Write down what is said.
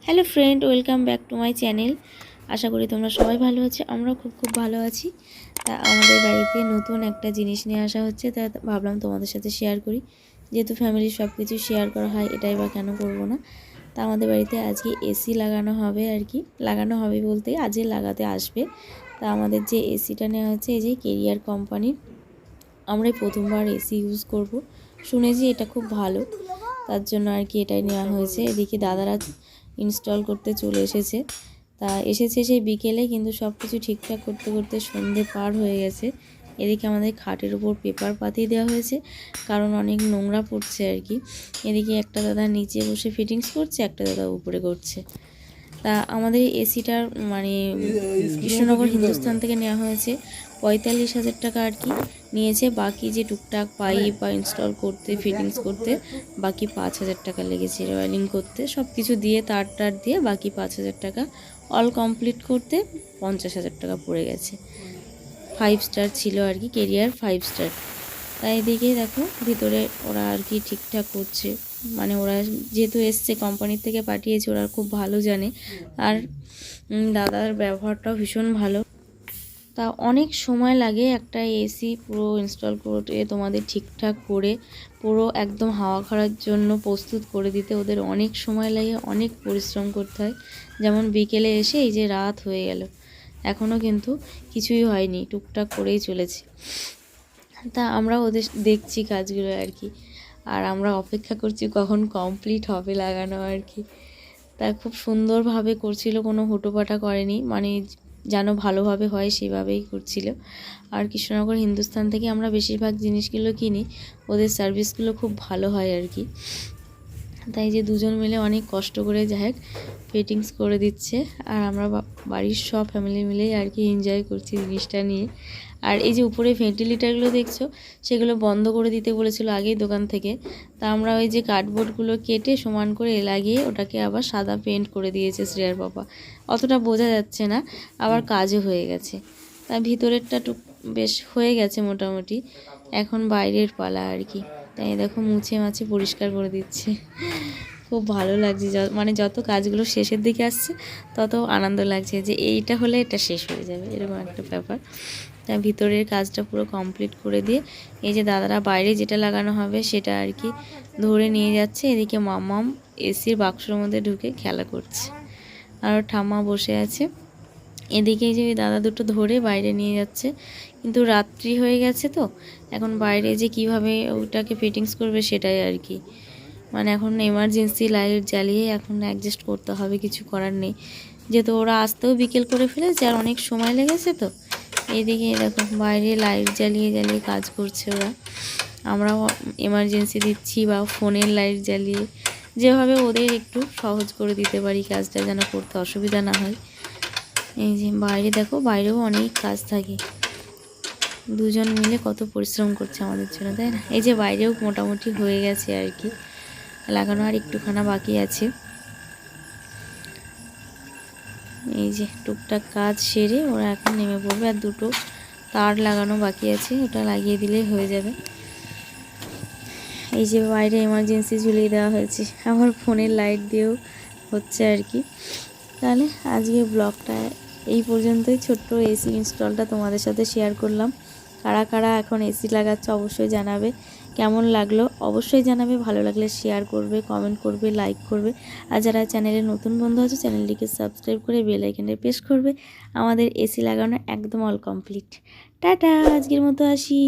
Hello friend, welcome back to my channel. আশা করি তোমরা সবাই ভালো আছো। আমরা খুব ভালো আছি। তা আমাদের বাড়িতে নতুন একটা জিনিস নিয়ে আসা হচ্ছে, তা ভাবলাম তোমাদের সাথে শেয়ার করি। যেহেতু ফ্যামিলির সব কিছু শেয়ার করা হয়, এটাই বা কেন করবো না। তা আমাদের বাড়িতে আজকে এসি লাগানো হবে আর কি। লাগানো হবে বলতে আজকে লাগাতে আসবে। তা আমাদের যে এসিটা নেওয়া হচ্ছে, এই যে কেরিয়ার কোম্পানির, আমরাই প্রথমবার এসি ইউজ করব। শুনেছি এটা খুব ভালো, তার জন্য আর কি এটাই নেওয়া হয়েছে। এদিকে দাদারা ইনস্টল করতে চলে এসেছে। তা এসেছে সেই বিকেলে, কিন্তু সব কিছু ঠিকঠাক করতে করতে সন্ধে পার হয়ে গেছে। এদিকে আমাদের খাটের উপর পেপার পাতিয়ে দেওয়া হয়েছে, কারণ অনেক নোংরা পড়ছে আর কি। এদিকে একটা দাদা নিচে বসে ফিটিংস করছে, একটা দাদা উপরে করছে। তা আমাদের এসিটার মানে কৃষ্ণনগর হিন্দুস্তান থেকে নেওয়া হয়েছে 45,000 টাকা আর কি নিয়েছে। বাকি যে টুকটাক পাইপ বা ইনস্টল করতে, ফিটিংস করতে বাকি 5,000 টাকা লেগেছে। ওয়্যারিং করতে সব কিছু দিয়ে, তার দিয়ে বাকি 5,000 টাকা। অল কমপ্লিট করতে 50,000 টাকা পড়ে গেছে। 5 স্টার ছিল আর কি, কেরিয়ার 5 স্টার। তাই এদিকে দেখো ভিতরে ওরা আর কি ঠিকঠাক করছে। মানে ওরা যেহেতু এসছে, কোম্পানির থেকে পাঠিয়েছে, ওরা খুব ভালো জানে। আর দাদার ব্যবহারটাও ভীষণ ভালো। তা অনেক সময় লাগে একটা এসি পুরো ইনস্টল করে তোমাদের ঠিকঠাক করে পুরো একদম হাওয়া খাওয়ার জন্য প্রস্তুত করে দিতে ওদের অনেক সময় লাগে, অনেক পরিশ্রম করতে হয়। যেমন বিকেলে এসে এই যে রাত হয়ে গেল, এখনও কিন্তু কিছুই হয়নি, টুকটাক করেই চলেছে। তা আমরা ওদের দেখছি কাজগুলো আর কি, আর আমরা অপেক্ষা করছি কখন কমপ্লিট হবে লাগানো আর কি। তা খুব সুন্দরভাবে করছিল, কোনো হুটোপাটা করেনি, মানে যেন ভালোভাবে হয় সেভাবেই করছিল। আর কৃষ্ণনগর হিন্দুস্তান থেকে আমরা বেশিরভাগ জিনিসগুলো কিনি, ওদের সার্ভিসগুলো খুব ভালো হয় আর কি। তাই যে দুজন মিলে অনেক কষ্ট করে যাই হোক ফিটিংস করে দিচ্ছে, আর আমরা বাড়ির সব ফ্যামিলি মিলেই আর কি এনজয় করছি জিনিসটা নিয়ে। আর এই যে উপরে ভেন্টিলেটারগুলো দেখছো, সেগুলো বন্ধ করে দিতে বলেছিল আগেই দোকান থেকে। তা আমরা ওই যে কার্ডবোর্ডগুলো কেটে সমান করে লাগিয়ে ওটাকে আবার সাদা পেন্ট করে দিয়েছে শ্রেয়ার বাবা। অতটা বোঝা যাচ্ছে না, আবার কাজও হয়ে গেছে। তা ভিতরেরটা বেশ হয়ে গেছে মোটামুটি, এখন বাইরের পালা আর কি। তাই দেখো মুছে মাছে পরিষ্কার করে দিচ্ছে। খুব ভালো লাগছে, মানে যত কাজগুলো শেষের দিকে আসছে তত আনন্দ লাগছে যে এইটা হলে এটা শেষ হয়ে যাবে, এরকম একটা ব্যাপার। তাই ভিতরের কাজটা পুরো কমপ্লিট করে দিয়ে এই যে দাদারা বাইরে যেটা লাগানো হবে সেটা আর কি ধরে নিয়ে যাচ্ছে। এদিকে মামাম এসির বাক্সের মধ্যে ঢুকে খেলা করছে, আর ঠাম্মা বসে আছে। এদিকে যে দাদা দুটো ধরে বাইরে নিয়ে যাচ্ছে, কিন্তু রাত্রি হয়ে গেছে তো এখন বাইরে যে কিভাবে ওটাকে ফিটিংস করবে সেটাই আর কি। মানে এখন এমার্জেন্সি লাইট জ্বালিয়ে এখন অ্যাডজাস্ট করতে হবে, কিছু করার নেই। যেহেতু ওরা আসতেও বিকেল করে ফেলেছে আর অনেক সময় লেগেছে, তো এইদিকে দেখো বাইরে লাইট জ্বালিয়ে জ্বালিয়ে কাজ করছে ওরা। আমরাও এমার্জেন্সি দিচ্ছি বা ফোনের লাইট জ্বালিয়ে, যেভাবে ওদের একটু সহজ করে দিতে পারি কাজটা, যেন করতে অসুবিধা না হয়। এই যে বাইরে দেখো, বাইরেও অনেক কাজ থাকে, দুজন মিলে কত পরিশ্রম করছে আমাদের জন্য, তাই না? এই যে বাইরেও মোটামুটি হয়ে গেছে আর কি, লাগানো আর একটুখানা বাকি আছে। এই যে টুকটাক কাজ সেরে ওরা এখন নেমে পড়বে, আর দুটো তার লাগানো বাকি আছে, ওটা লাগিয়ে দিলেই হয়ে যাবে। এই যে বাইরে এমার্জেন্সি ঝুলিয়ে দেওয়া হয়েছে, আমার ফোনের লাইট দিয়েও হচ্ছে আর কি। তাহলে আজকে ব্লগটা এই পর্যন্তই, ছোট্ট এসি ইনস্টলটা তোমাদের সাথে শেয়ার করলাম। কারা কারা এখন এসি লাগাচ্ছে অবশ্যই জানাবে, কেমন লাগলো অবশ্যই জানাবে। ভালো লাগলে শেয়ার করবে, কমেন্ট করবে, লাইক করবে। আর যারা চ্যানেলে নতুন বন্ধু আছে চ্যানেলটিকে সাবস্ক্রাইব করে বেল আইকনে প্রেস করবে। আমাদের এসি লাগানো একদম অল কমপ্লিট। টাটা, আজকের মতো আসি।